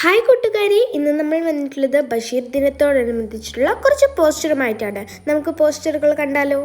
Hi കൂട്ടുകാരെ, ഇന്ന് നമ്മൾ വന്നിട്ടുള്ളത് ബഷീർ ദിനത്തോടനുബന്ധിച്ചിട്ടുള്ള കുറച്ച് പോസ്റ്ററുമായിട്ടാണ്. നമുക്ക് പോസ്റ്ററുകൾ കണ്ടാലോ?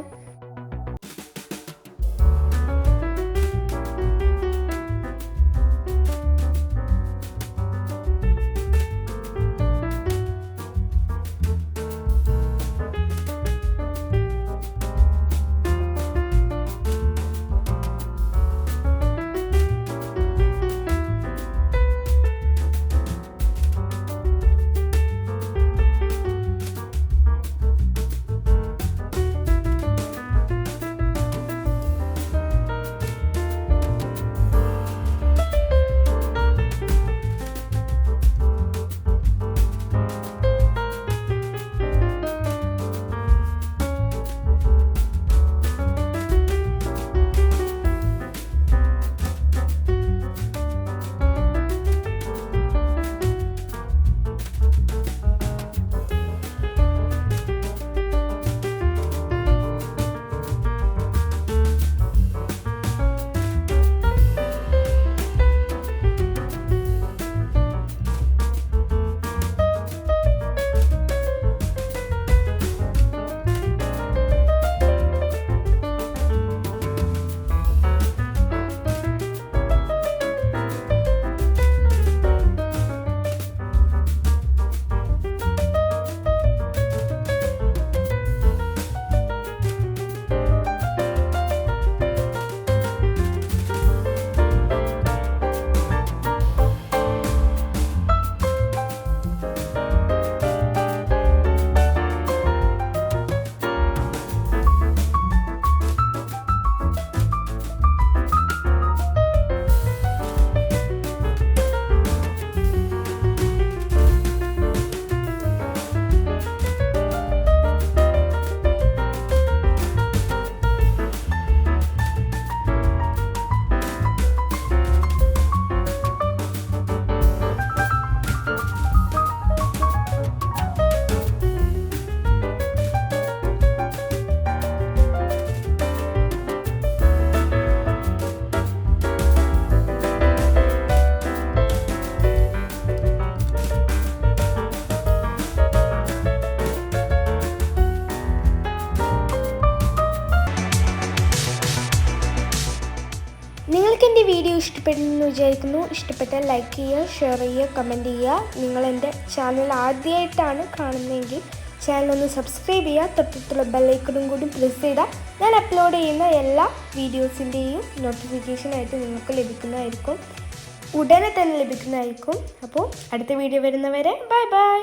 നിങ്ങൾക്ക് എൻ്റെ വീഡിയോ ഇഷ്ടപ്പെടുമെന്ന് വിചാരിക്കുന്നു. ഇഷ്ടപ്പെട്ടാൽ ലൈക്ക് ചെയ്യുക, ഷെയർ ചെയ്യുക, കമൻറ്റ് ചെയ്യുക. നിങ്ങളെൻ്റെ ചാനൽ ആദ്യമായിട്ടാണ് കാണുന്നതെങ്കിൽ ചാനലൊന്ന് സബ്സ്ക്രൈബ് ചെയ്യുക. തൊട്ടടുത്തുള്ള ബെല്ലൈക്കണും കൂടി പ്രസ് ചെയ്താൽ ഞാൻ അപ്ലോഡ് ചെയ്യുന്ന എല്ലാ വീഡിയോസിൻ്റെയും നോട്ടിഫിക്കേഷനായിട്ട് നിങ്ങൾക്ക് ലഭിക്കുന്നതായിരിക്കും, ഉടനെ തന്നെ ലഭിക്കുന്നതായിരിക്കും. അപ്പോൾ അടുത്ത വീഡിയോ വരുന്നവരെ ബൈ ബൈ.